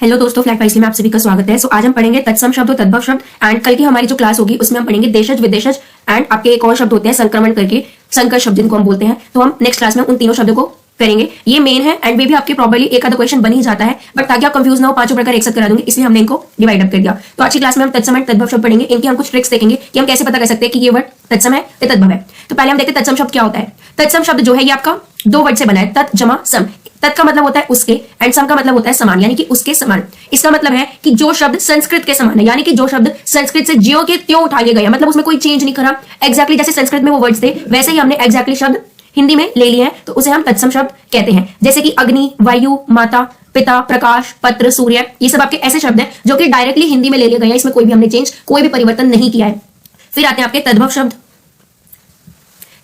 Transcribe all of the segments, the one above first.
Hello दोस्तों, flag fries में आप सभी का स्वागत है। आज हम पढ़ेंगे तत्सम शब्द और तद्भव शब्द। एंड कल की हमारी जो क्लास होगी उसमें हम पढ़ेंगे देशज विदेशज एंड आपके एक और शब्द होते हैं संक्रमण करके, संकर शब्द जिनको हम बोलते हैं। तो हम नेक्स्ट क्लास में उन तीनों शब्दों को करेंगे। ये मेन है एंड वे भी आपके प्रॉब्लली एक आधा क्वेश्चन बन ही जाता है, बट ताकि आप कंफ्यूज ना हो पांचों प्रकार एक साथ करा दूंगी, इसलिए हमने इनको डिवाइड अप कर दिया। तो आज की क्लास में हम तत्सम एंड तद्भव शब्द पढ़ेंगे। इनके हम कुछ ट्रिक्स देखेंगे कि हम कैसे पता कर सकते हैं कि ये वर्ड तत्सम है या तद्भव है। तो पहले हम देखते हैं तत्सम शब्द क्या होता है। तत्सम शब्द जो है ये आपका दो वर्ड से बना है, तत् जमा सम। तत् का मतलब होता है उसके एंड सम का मतलब होता है समान, यानी कि उसके समान। इसका मतलब है कि जो शब्द संस्कृत के समान है, यानी कि जो शब्द संस्कृत से ज्यों के त्यों उठाए गए, मतलब उसमें कोई चेंज नहीं करा। एग्जैक्टली जैसे संस्कृत में वो वर्ड्स थे वैसे ही हमने एग्जैक्टली शब्द हिंदी में ले लिए हैं, तो उसे हम तत्सम शब्द कहते हैं। जैसे कि अग्नि, वायु, माता, पिता, प्रकाश, पत्र, सूर्य, ये सब आपके ऐसे शब्द हैं जो कि डायरेक्टली हिंदी में ले लिए गए हैं। इसमें कोई भी हमने चेंज, कोई भी परिवर्तन नहीं किया है। फिर आते हैं आपके तद्भव शब्द।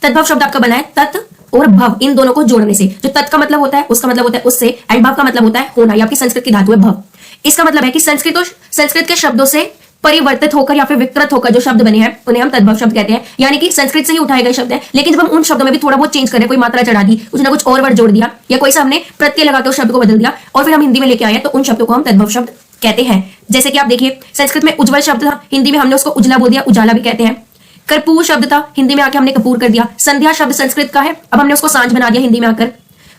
तद्भव शब्द आपका बना है तत् और भव, इन दोनों को जोड़ने से। जो तत् का मतलब होता है उसका मतलब होता है उससे, एंड भव का मतलब होता है होना। ये आपकी संस्कृत की धातु है भव। इसका मतलब है कि संस्कृत के शब्दों से परिवर्तित होकर या फिर विकृत होकर जो शब्द बने हैं उन्हें हम तद्भव शब्द कहते हैं। यानी कि संस्कृत से ही उठाए गए शब्द हैं, लेकिन जब हम उन शब्दों में भी थोड़ा बहुत चेंज करें, कोई मात्रा चढ़ा दी, कुछ ना कुछ और वर्ड जोड़ दिया, या कोई सा हमने प्रत्यय लगा के उस शब्द को बदल दिया और फिर हम हिंदी में लेके आए हैं, तो उन शब्दों को हम तद्भव शब्द कहते हैं। जैसे कि आप देखिए, संस्कृत में उज्जवल शब्द था, हिंदी में हमने उसको उजला बोल दिया, उजाला भी कहते हैं। कर्पूर शब्द था, हिंदी में आके हमने कपूर कर दिया। संध्या शब्द संस्कृत का है, अब हमने उसको सांझ बना दिया हिंदी में आकर।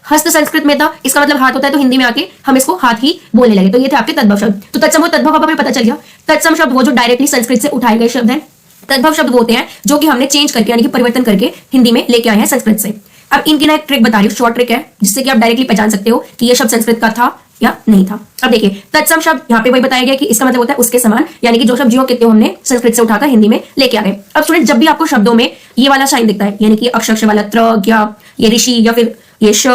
हस्त संस्कृत में था, इसका मतलब हाथ होता है, तो हिंदी में आके हम इसको हाथ ही बोलने लगे। तो ये थे आपके तद्भव शब्द। तो तत्सम और तद्भव अब हमें पता चल गया। तत्सम शब्द वो जो डायरेक्टली संस्कृत से उठाए गए शब्द हैं। तद्भव शब्द वो होते हैं जो कि हमने चेंज करके यानी कि परिवर्तन करके हिंदी में लेके आए हैं संस्कृत से। अब इनकी ना एक ट्रिक बता रही हूँ, शॉर्ट ट्रिक है, जिससे कि आप डायरेक्टली पहचान सकते हो कि ये शब्द संस्कृत का था या नहीं था। अब देखिए, तत्सम शब्द यहाँ पे वही बताया गया कि इसका मतलब होता है उसके समान, यानी कि जो शब्द ज्यों के त्यों हमने संस्कृत से उठाकर हिंदी में लेके आ गए। अब स्टूडेंट, जब भी आपको शब्दों में ये वाला साइन दिखता है, यानी कि अक्षर वाला त्र, या ये ऋषि, या फिर ये श,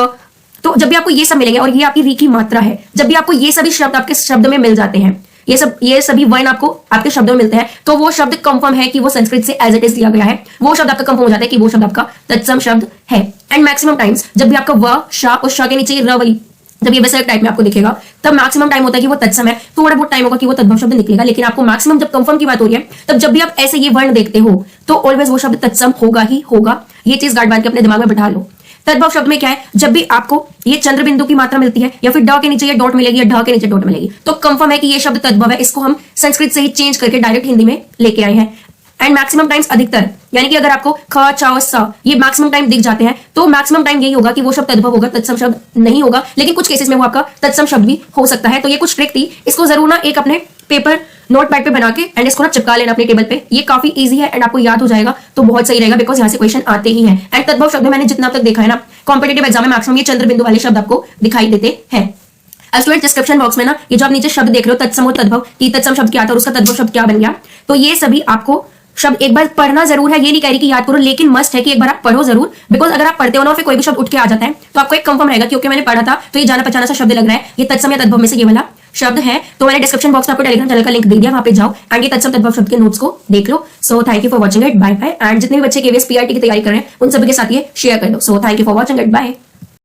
तो जब भी आपको ये सब मिलेंगे और ये आपकी री की मात्रा है, जब भी आपको ये सभी शब्द आपके शब्द में मिल जाते हैं, ये सभी वर्ण आपको आपके शब्दों में मिलते हैं, तो वो शब्द कंफर्म है कि वो संस्कृत से एज इट इज लिया गया है। वो शब्द आपका कंफर्म हो जाता है कि वो शब्द आपका तत्सम शब्द है। एंड मैक्सिमम टाइम्स जब भी आपका व, शा और श के नीचे ये र वाली, जब ये वैसे टाइप में आपको दिखेगा, तब मैक्सिमम टाइम होता है कि वो तत्सम है। थोड़ा बहुत टाइम होगा कि वो तद्भव शब्द निकलेगा, लेकिन आपको मैक्सिमम जब कंफर्म की बात हो रही है, तब जब भी आप ऐसे ये वर्ण देखते हो तो ऑलवेज वो शब्द तत्सम होगा ही होगा। ये चीज गार्ड बांध के अपने दिमाग में बैठा लो। तद्भव शब्द में क्या है, जब भी आपको ये चंद्र बिंदु की मात्रा मिलती है, या फिर ड के नीचे ये डॉट मिलेगी, या ढ के नीचे डॉट मिलेगी, तो कंफर्म है कि ये शब्द तद्भव है। इसको हम संस्कृत से ही चेंज करके डायरेक्ट हिंदी में लेके आए हैं। एंड मैक्सिमम टाइम्स, अधिकतर, यानी कि अगर आपको ख, च, स ये मैक्सिमम टाइम दिख जाते हैं, तो मैक्सिमम टाइम यही होगा कि वो शब्द तद्भव होगा, तत्सम शब्द नहीं होगा। लेकिन कुछ केसेस में वो आपका तत्सम शब्द भी हो सकता है। तो ये कुछ ट्रिक थी, इसको जरूर ना एक अपने पेपर नोट पैड पे बना के एंड इसको ना चिपका लेना अपने टेबल पे। ये काफी इजी है एंड आपको याद हो जाएगा, तो बहुत सही रहेगा, बिकॉज यहाँ से क्वेश्चन आते ही हैं। एंड तद्भव शब्द मैंने जितना तक देखा है ना, कॉम्पिटेटिव एग्जाम में मैक्सिमम ये चंद्र बिंदु वाले शब्द आपको दिखाई देते हैं। स्टूडेंट, डिस्क्रिप्शन बॉक्स में ना ये जो आप नीचे शब्द देख रहे हो, तत्सम और तद्भव, कि तत्सम शब्द क्या था और उसका तद्भव शब्द क्या बन गया, तो ये सभी आपको शब्द एक बार पढ़ना जरूर है। ये नहीं कह रही कि याद करो, लेकिन मस्ट है कि एक बार आप पढ़ो जरूर, बिकॉज अगर आप पढ़ते हो ना फिर कोई भी शब्द उठ के आ जाता है तो आपको एक कंफर्म रहेगा, क्योंकि मैंने पढ़ा था तो ये जाना पहचाना सा शब्द लग रहा है, ये तत्सम या तद्भव में से ये वाला शब्द है। तो मैंने डिस्क्रिप्शन बॉक्स में आपको टेलीग्राम चैनल का लिंक दे दिया, वहां पे जाओ एंड ये तत्सम तद्भव शब्द के नोट्स को देख लो। So thank you for watching it, bye bye. And जितने भी बच्चे केवीएस पीआरटी की तैयारी कर रहे हैं उन सभी के साथ ये शेयर कर दो। So thank you for watching it, bye.